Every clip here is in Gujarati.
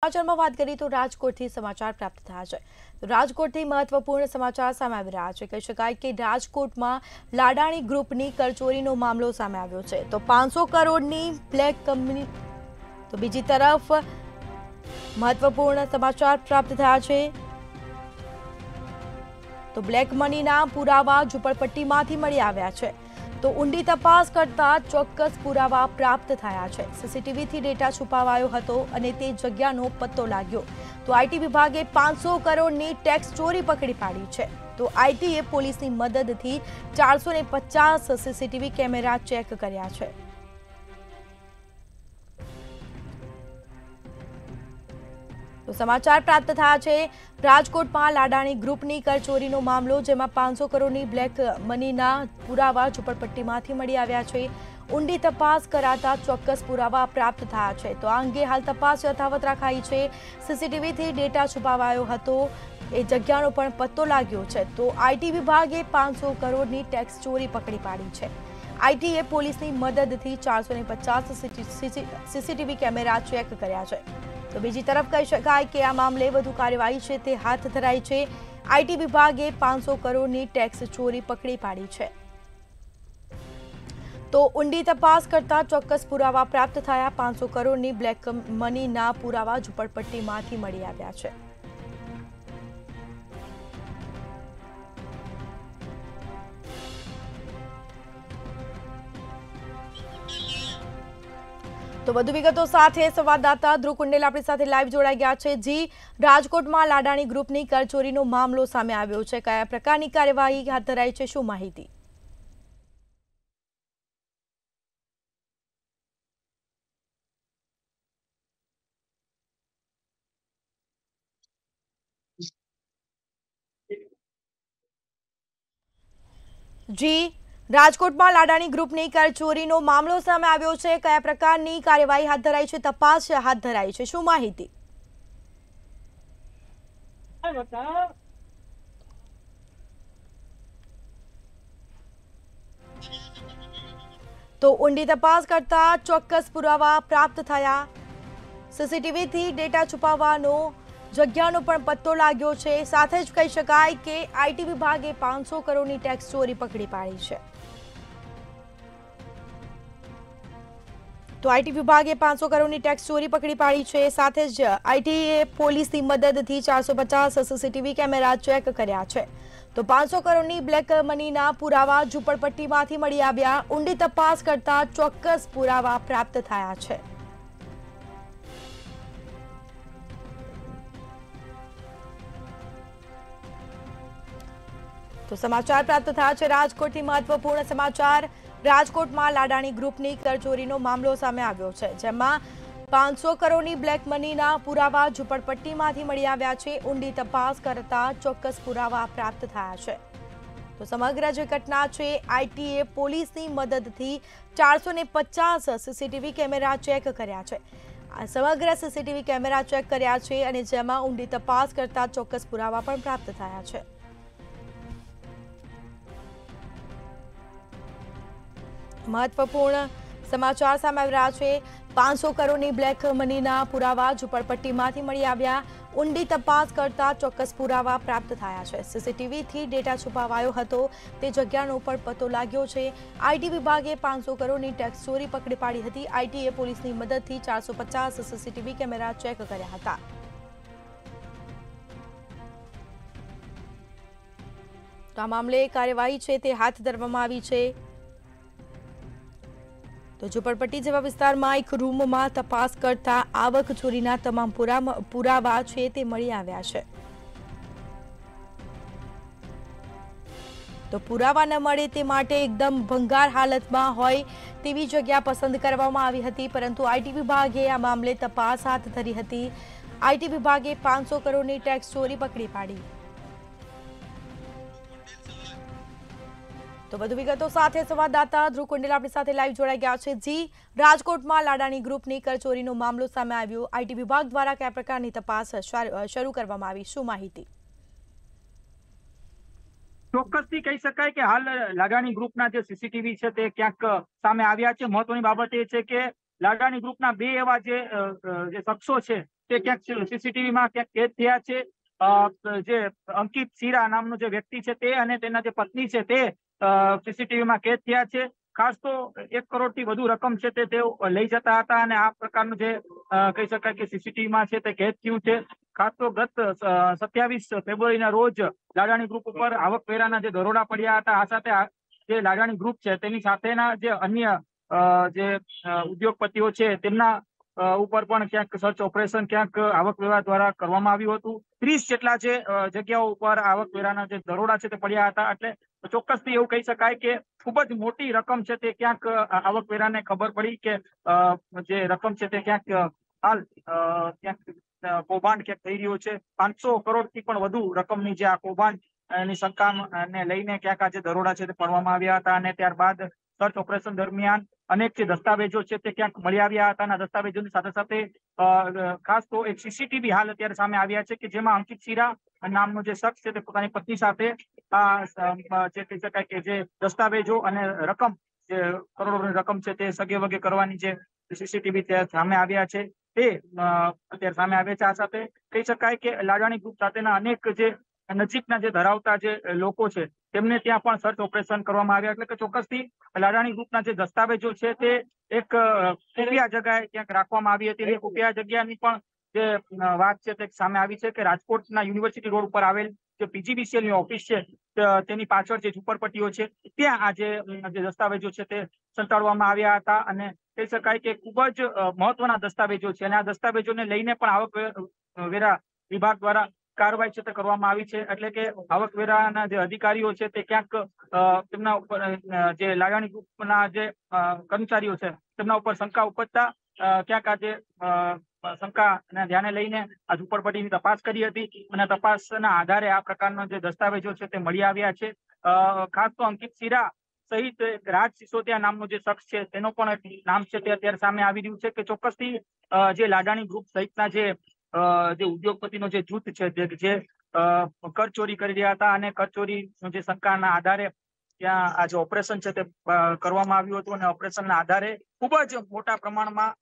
સમાચારમાં વાત કરીએ તો રાજકોટથી સમાચાર પ્રાપ્ત થયા છે। તો રાજકોટથી મહત્વપૂર્ણ સમાચાર સામે આવી રહ્યા છે। કહી શકાય કે રાજકોટમાં લાડાણી ગ્રુપની કરચોરીનો મામલો સામે આવ્યો છે। તો 500 કરોડની બ્લેક કંપની, તો બીજી તરફ મહત્વપૂર્ણ સમાચાર પ્રાપ્ત થયા છે। તો બ્લેક મનીના પુરાવા ઝુંપડપટ્ટીમાંથી મળી આવ્યા છે। તો ઊંડી તપાસ કરતા ચોક્કસ પુરાવા પ્રાપ્ત થયા છે। સીસીટીવીથી ડેટા છુપાવાયો હતો અને તે જગ્યાનો પત્તો લાગ્યો। તો આઈટી વિભાગે 500 કરોડની ટેક્સ ચોરી પકડી પાડી છે। તો આઈટીએ પોલીસની મદદથી 450 સીસીટીવી કેમેરા ચેક કર્યા છે। તો સમાચાર પ્રાપ્ત થયા છે રાજકોટમાં લાડાણી ગ્રુપની કરચોરીનો મામલો, જેમાં 500 કરોડની બ્લેક મનીના પુરાવા ઝુંપડપટ્ટીમાંથી મળી આવ્યા છે। ઊંડી તપાસ કરાતા ચોક્કસ પુરાવા પ્રાપ્ત થયા છે। તો આ અંગે હાલ તપાસ યથાવત રાખાઈ છે। સીસીટીવીથી ડેટા છુપાવાયો હતો, એ જગ્યાનો પણ પત્તો લાગ્યો છે। તો આઈટી વિભાગે 500 કરોડની ટેક્સ ચોરી પકડી પાડી છે। આઈટીએ પોલીસની મદદથી 450 સીસીટીવી કેમેરા ચેક કર્યા છે। તો બીજી તરફ કહી શકાય કે આ મામલે વધુ કાર્યવાહી છે તે હાથ ધરાઈ છે। આઈટી વિભાગે 500 કરોડની ટેક્સ ચોરી પકડી પાડી છે। તો ઊંડી તપાસ કરતા ચોક્કસ પુરાવા પ્રાપ્ત થયા। 500 કરોડની બ્લેક મનીના પુરાવા ઝુંપડપટ્ટીમાંથી મળી આવ્યા છે। તો વધુ વિગતો સાથે સંવાદદાતા ધ્રુવ કુંડેલ આપણી સાથે લાઈવ જોડાઈ ગયા છે। જી, રાજકોટમાં લાડાણી ગ્રુપની કરચોરીનો મામલો સામે આવ્યો છે, કયા પ્રકારની કાર્યવાહી હાથ ધરાઈ છે, શું માહિતી? જી, રાજકોટમાં લાડાણી ગ્રુપની કરચોરીનો મામલો સામે આવ્યો છે, કયા પ્રકારની કાર્યવાહી હાથ ધરાઈ છે, તપાસ હાથ ધરાઈ છે, શું માહિતી? તો ઊંડી તપાસ કરતા ચોક્કસ પુરાવા પ્રાપ્ત થયા। સીસીટીવીથી ડેટા છુપાવવાનો જગ્યાનો પણ પત્તો લાગ્યો છે। સાથે જ કહી શકાય કે આઈટી વિભાગે 500 કરોડની ટેક્સ ચોરી પકડી પાડી છે। તો આઈટી વિભાગે 500 કરોડની ટેક્સ ચોરી પકડી પાડી છે। સાથે જ આઈટીએ પોલીસની મદદથી 450 સીસીટીવી કેમેરા ચેક કર્યા છે। તો 500 કરોડની બ્લેક મનીના પુરાવા ઝુંપડપટ્ટીમાંથી મળી આવ્યા। ઊંડી તપાસ કરતા ચોક્કસ પુરાવા પ્રાપ્ત થયા છે। તો સમાચાર પ્રાપ્ત થયા છે રાજકોટથી મહત્વપૂર્ણ સમાચાર। રાજકોટમાં લાડાણી ગ્રુપની કરચોરીનો મામલો સામે આવ્યો છે, જેમાં 500 કરોડની બ્લેક મનીના પુરાવા ઝુંપડપટ્ટીમાંથી મળી આવ્યા છે। ઊંડી તપાસ કરતા ચોક્કસ પુરાવા પ્રાપ્ત થયા છે। તો સમગ્ર જે ઘટના છે, આઈટીએ પોલીસની મદદથી 450 સીસીટીવી કેમેરા ચેક કર્યા છે। આ સમગ્ર સીસીટીવી કેમેરા ચેક કર્યા છે અને જેમાં ઊંડી તપાસ કરતા ચોક્કસ પુરાવા પણ પ્રાપ્ત થયા છે। મહત્વપૂર્ણ સમાચાર સામે આવી રહ્યા છે। 500 કરોડની બ્લેક મનીના પુરાવા ઝુંપડપટ્ટીમાંથી મળી આવ્યા। ઊંડી તપાસ કરતા ચોક્કસ પુરાવા પ્રાપ્ત થયા છે। સીસીટીવીથી ડેટા છુપાવાયો હતો, તે જગ્યાનો પણ પત્તો લાગ્યો છે। આઈટી વિભાગે 500 કરોડની ટેક્સ ચોરી પકડી પાડી હતી। આઈટીએ પોલીસની મદદથી 450 સીસીટીવી કેમેરા ચેક કર્યા હતા। તો આ મામલે કાર્યવાહી છે તે હાથ ધરવામાં આવી છે। તો ઝુંપડપટ્ટી જેવા વિસ્તારમાં એક રૂમમાં તપાસ કરતા આવક ચોરીના તમામ પુરાવા છે તે મળી આવ્યા છે। તો પુરાવા ન મળે તે માટે એકદમ ભંગાર હાલતમાં હોય તેવી જગ્યા પસંદ કરવામાં આવી હતી, પરંતુ આઈટી વિભાગે આ મામલે તપાસ હાથ ધરી હતી। આઈટી વિભાગે 500 કરોડની ટેક્સ ચોરી પકડી પાડી। તો વધુ વિગતો સાથે સંવાદદાતા ધ્રુવ કુંડેલ આપણી સાથે લાઈવ જોડાઈ ગયા છે। જી, રાજકોટમાં લાડાણી ગ્રુપની કરચોરીનો મામલો સામે આવ્યો, આઈટી વિભાગ દ્વારા કયા પ્રકારની તપાસ શરૂ કરવામાં આવી, શું માહિતી? ચોક્કસથી કહી શકાય કે હાલ લાડાણી ગ્રુપના જે સીસીટીવી છે તે ક્યાંક સામે આવ્યા છે। મહત્વની બાબત એ છે કે લાડાણી ગ્રુપના બે એવા જે શખ્સો છે તે ક્યાંક સીસીટીવીમાં ક્યાંક કેદ થયા છે. જે અંકિત શીરા નામનો જે વ્યક્તિ છે તે અને તેના જે પત્ની છે તે સીસીટીવીમાં કેદ થયા છે. ખાસ તો 1 કરોડથી વધુ રકમ છે તે તેઓ લઈ જતા હતા અને આ પ્રકારનું જે કહી શકાય કે સીસીટીવીમાં છે તે કેદ થયું છે. ખાસ તો ગત 27 ફેબ્રુઆરીના રોજ લાડાણી ગ્રુપ ઉપર આવકવેરાના જે દરોડા પડ્યા હતા. આ સાથે જે લાડાણી ગ્રુપ છે તેની સાથેના જે અન્ય જે ઉદ્યોગપતિઓ છે તેમના ઉપર પણ ક્યાંક સર્ચ ઓપરેશન ક્યાંક આવકવેરા દ્વારા કરવામાં આવ્યું હતું. 30 જેટલા જે જગ્યાઓ ઉપર આવકવેરાના જે દરોડા છે તે પડ્યા હતા. એટલે ચોક્કસથી એવું કહી શકાય કે ખૂબ જ મોટી રકમ છે તે ક્યાંક આવકવેરાને ખબર પડી કે જે રકમ છે તે ક્યાંક હાલ ક્યાંક કૌભાંડ ક્યાંક થઈ રહ્યું છે. 500 કરોડથી પણ વધુ રકમની જે આ કૌભાંડ ની શંકાને લઈને ક્યાંક આજે દરોડા છે તે પડવામાં આવ્યા હતા અને ત્યારબાદ સર્ચ ઓપરેશન દરમિયાન અનેક જે દસ્તાવેજો છે તે ક્યાંક મળી આવ્યા હતા. અને દસ્તાવેજોની સાથે સાથે ખાસ તો એક સીસીટીવી હાલ અત્યારે સામે આવ્યા છે કે જેમાં અંકિત શીરા નામનો જે શખ્સ છે તે પોતાની પત્ની સાથે જે કહી શકાય કે જે દસ્તાવેજો અને રકમ જે કરોડોની રકમ છે તે સગે વગે કરવાની જે સીસીટીવી સામે આવ્યા છે તે અત્યારે સામે આવ્યા છે. આ સાથે કહી શકાય કે લાડાણી ગ્રુપ સાથેના અનેક જે નજીકના જે ધરાવતા જે લોકો છે તેમને ત્યાં પણ સર્ચ ઓપરેશન કરવામાં આવ્યા. એટલે કે ચોક્કસથી લાડાણી ગ્રુપના જે દસ્તાવેજો છે તે એક ખુફિયા જગ્યાએ ક્યાંક રાખવામાં આવી હતી. એ ખુફિયા જગ્યાની પણ જે વાત છે તે સામે આવી છે કે રાજકોટના યુનિવર્સિટી રોડ ઉપર આવેલ જે PGBCL ની ઓફિસ છે તેની પાછળ જે ઝુંપડપટ્ટીઓ છે ત્યાં આ જે દસ્તાવેજો છે તે સંતાડવામાં આવ્યા હતા. અને કહી શકાય કે ખૂબ જ મહત્વના દસ્તાવેજો છે અને આ દસ્તાવેજોને લઈને પણ આવકવેરા વિભાગ દ્વારા કાર્યવાહી છે તે કરવામાં આવી છે. એટલે કે આવકવેરાના જે અધિકારીઓ છે તે ક્યાંક તેમના ઉપર જે લાડાણી ગ્રુપના જે કર્મચારીઓ છે તેમના ઉપર શંકા ઉપજતા ક્યાંક આજે શંકાને ધ્યાને લઈને આ ઝુંપડપટ્ટીની તપાસ કરી હતી અને તપાસના આધારે આ પ્રકારના જે દસ્તાવેજો છે તે મળી આવ્યા છે. ખાસ તો અંકિત શીરા સહિત રાજ સિસોદિયા નામનો જે શખ્સ છે તેનો પણ એક નામ છે તે અત્યારે સામે આવી રહ્યું છે કે ચોક્કસથી જે લાડાણી ગ્રુપ સહિતના જે ઉદ્યોગપતિનો જે જૂથ છે જે કરચોરી કરી રહ્યા હતા અને કરચોરી જે શંકાના આધારે ત્યાં આ જે ઓપરેશન છે તે કરવામાં આવ્યું હતું અને ઓપરેશનના આધારે ખૂબ જ મોટા પ્રમાણમાં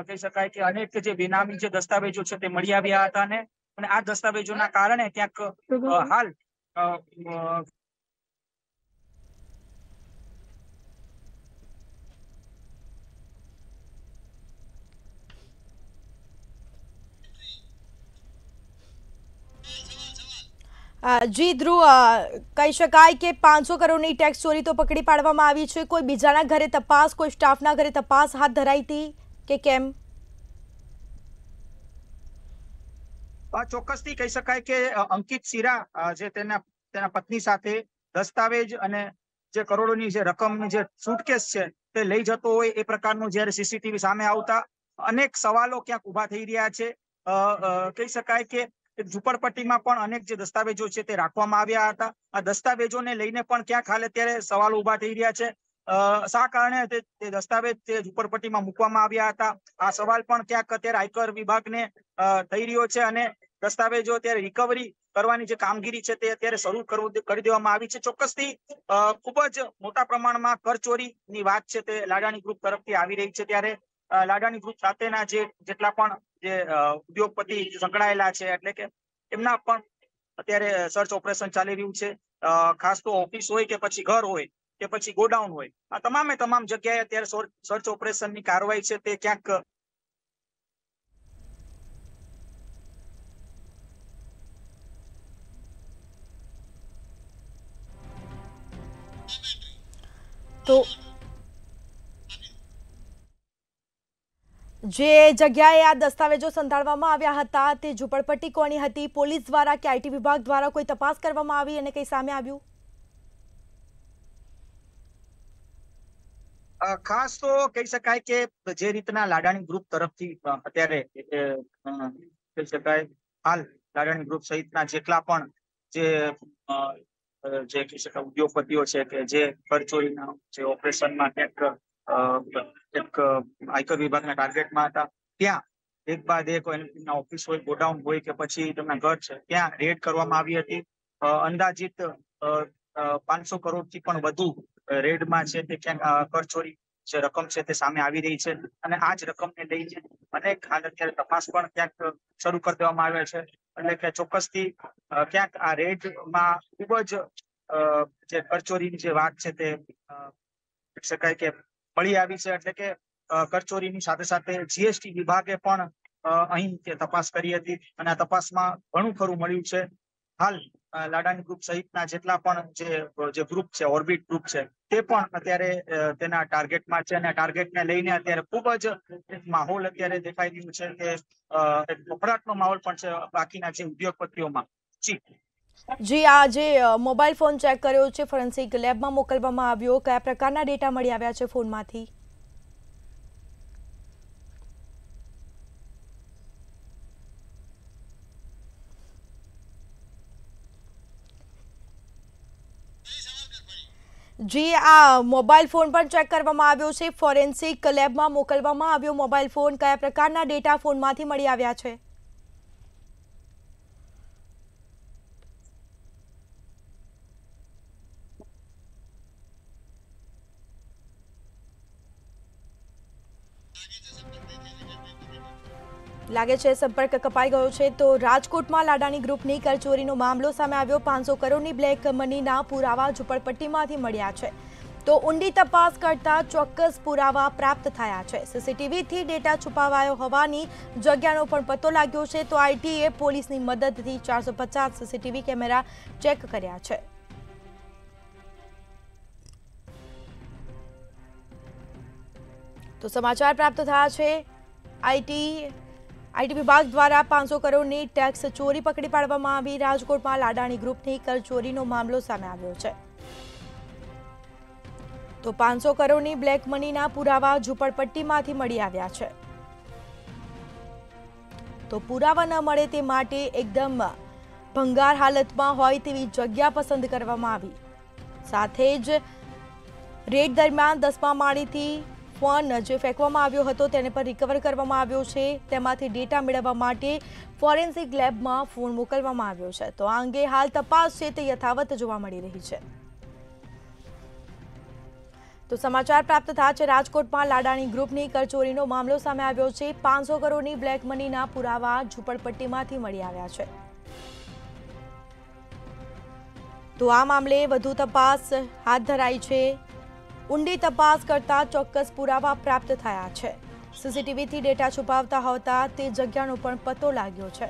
કહી શકાય કે અનેક જે બેનામી જે દસ્તાવેજો છે તે મળી આવ્યા હતા અને આ દસ્તાવેજોના કારણે ક્યાંક હાલ જી ધ્રુવ, કહી શકાય કે 500 કરોડની ટેક્સ ચોરી તો પકડી પાડવામાં આવી છે. કોઈ બીજાના ઘરે તપાસ, કોઈ સ્ટાફના ઘરે તપાસ હાથ ધરાઈ હતી કે કેમ? ચોક્કસથી કહી શકાય કે અંકિત શીરા જે તેના પત્ની સાથે દસ્તાવેજ અને જે કરોડોની જે રકમની જે સુટકેસ છે તે લઈ જતો હોય એ પ્રકારનું જ્યારે સીસીટીવી સામે આવતા અનેક સવાલો ક્યાંક ઉભા થઈ રહ્યા છે. કહી શકાય કે ઝુંપડપટ્ટીમાં પણ અનેક જે દસ્તાવેજો છે તે રાખવામાં આવ્યા હતા. આ દસ્તાવેજોને લઈને પણ ક્યાંક હાલ અત્યારે સવાલો ઉભા થઈ રહ્યા છે. શા કારણે તે દસ્તાવેજ તે ઝુંપડપટ્ટીમાં મૂકવામાં આવ્યા હતા આ સવાલ પણ ક્યાંક અત્યારે આયકર વિભાગને થઈ રહ્યો છે અને દસ્તાવેજો અત્યારે રિકવરી કરવાની જે કામગીરી છે તે અત્યારે શરૂ કરી દેવામાં આવી છે. ચોક્કસથી ખૂબ જ મોટા પ્રમાણમાં કરચોરીની વાત છે તે લાડાણી ગ્રુપ તરફથી આવી રહી છે. ત્યારે લાડાણી ગ્રુપ સાથેના જેટલા પણ જે ઉદ્યોગપતિ સંકળાયેલા છે એટલે કે એમના પણ અત્યારે સર્ચ ઓપરેશન ચાલી રહ્યું છે. ખાસ તો ઓફિસ હોય કે પછી ઘર હોય કે પછી ગોડાઉન હોય, આ તમામ જગ્યાએ અત્યારે સર્ચ ઓપરેશનની કાર્યવાહી છે તે ક્યાંક તો જે જગ્યાએ આ દસ્તાવેજો સંતાડવામાં આવ્યા હતા તે ઝુંપડપટ્ટી કોની હતી? પોલીસ દ્વારા કે IT વિભાગ દ્વારા કોઈ તપાસ કરવામાં આવી અને કંઈ સામે આવ્યું? ખાસ તો કહી શકાય કે જે રીતના લાડાણી ગ્રુપ તરફથી અત્યારે કહી શકાય હાલ લાડાણી ગ્રુપ સહિતના જેટલા પણ જે કહી શકાય ઉદ્યોગપતિઓ છે કે જે કરચોરીના જે ઓપરેશનમાં એક આયકર વિભાગના ટાર્ગેટમાં હતા, ત્યાં એક બાદ એક એમના ઓફિસ હોય, ગોડાઉન હોય કે પછી તેમના ઘર છે ત્યાં રેડ કરવામાં આવી હતી. અંદાજિત 500 કરોડથી પણ વધુ રેડમાં છે તે ક્યાંક કરચોરી જે રકમ છે તે સામે આવી રહી છે અને આ જ રકમને લઈને અનેક હાલ અત્યારે તપાસ પણ ક્યાંક શરૂ કરી દેવામાં આવે છે. એટલે કે ચોક્કસથી ક્યાંક આ રેડમાં ખૂબ જ જે કરચોરીની જે વાત છે તે શકાય કે મળી આવી છે. એટલે કે કરચોરીની સાથે સાથે જીએસટી વિભાગે પણ અહીં તપાસ કરી હતી અને આ તપાસમાં ઘણું ખરું મળ્યું છે. હાલ લાડાની ગ્રુપ સહિતના જેટલા પણ જે ગ્રુપ છે, ઓર્બિટ ગ્રુપ છે, તે પણ અત્યારે તેના ટાર્ગેટમાં છે અને ટાર્ગેટને લઈને અત્યારે ખૂબ જ એક માહોલ અત્યારે દેખાઈ રહ્યું છે કે એક ગભરાટનો માહોલ પણ છે બાકીના જે ઉદ્યોગપતિઓમાં. જી, આ જે મોબાઈલ ફોન ચેક કર્યો છે, ફોરેન્સિક લેબમાં મોકલવામાં આવ્યો, કયા પ્રકારના ડેટા મળી આવ્યા છે ફોનમાંથી? જી, આ મોબાઈલ ફોન પણ ચેક કરવામાં આવ્યો છે, ફોરેન્સિક લેબમાં મોકલવામાં આવ્યો મોબાઈલ ફોન, કયા પ્રકારના ડેટા ફોનમાંથી મળી આવ્યા છે? લાગે છે સંપર્ક કપાઈ ગયો છે. તો રાજકોટમાં લાડાની ગ્રુપની કરચોરીનો મામલો સામે આવ્યો. 500 કરોડની બ્લેક મનીના પુરાવા ઝુંપડપટ્ટીમાંથી મળ્યા છે. તો ઊંડી તપાસ કરતા ચોક્કસ પુરાવા પ્રાપ્ત થયા છે. સીસીટીવીથી ડેટા છુપાવાયો હોવાની જગ્યાનો પણ પતો લાગ્યો છે. તો આઈટીએ પોલીસની મદદથી 450 સીસીટીવી કેમેરા ચેક કર્યા છે. તો સમાચાર પ્રાપ્ત થયા છે. આઈટી વિભાગ દ્વારા 500 કરોડની ટેક્સ ચોરી પકડી પાડવામાં આવી. રાજકોટમાં લાડાણી ગ્રુપની કરચોરીનો મામલો સામે આવ્યો છે. તો 500 કરોડની બ્લેક મનીના પુરાવા ઝુંપડપટ્ટીમાંથી મળી આવ્યા છે. તો પુરાવા ન મળે તે માટે એકદમ ભંગાર હાલતમાં હોય તેવી જગ્યા પસંદ કરવામાં આવી. સાથે જ રેડ દરમિયાન 10મા માળેથી ફોન જે ફેંકવામાં આવ્યો હતો તેને પર રિકવર કરવામાં આવ્યો છે. તેમાંથી ડેટા મેળવવા માટે ફોરેન્સિક લેબમાં ફોન મોકલવામાં આવ્યો છે. તો આ અંગે હાલ તપાસ છે તે યથાવત જોવા મળી રહી છે. તો સમાચાર પ્રાપ્ત થયા છે. રાજકોટમાં લાડાણી ગ્રુપની કરચોરીનો મામલો સામે આવ્યો છે. 500 કરોડની બ્લેક મનીના પુરાવા ઝુંપડપટ્ટીમાંથી મળી આવ્યા છે. તો આ મામલે વધુ તપાસ હાથ ધરાઈ છે. ઊંડી તપાસ કરતા ચોક્કસ પુરાવા પ્રાપ્ત થયા છે. સીસીટીવીથી ડેટા છુપાવતા હોતા તે જગ્યાનો પણ પતો લાગ્યો છે.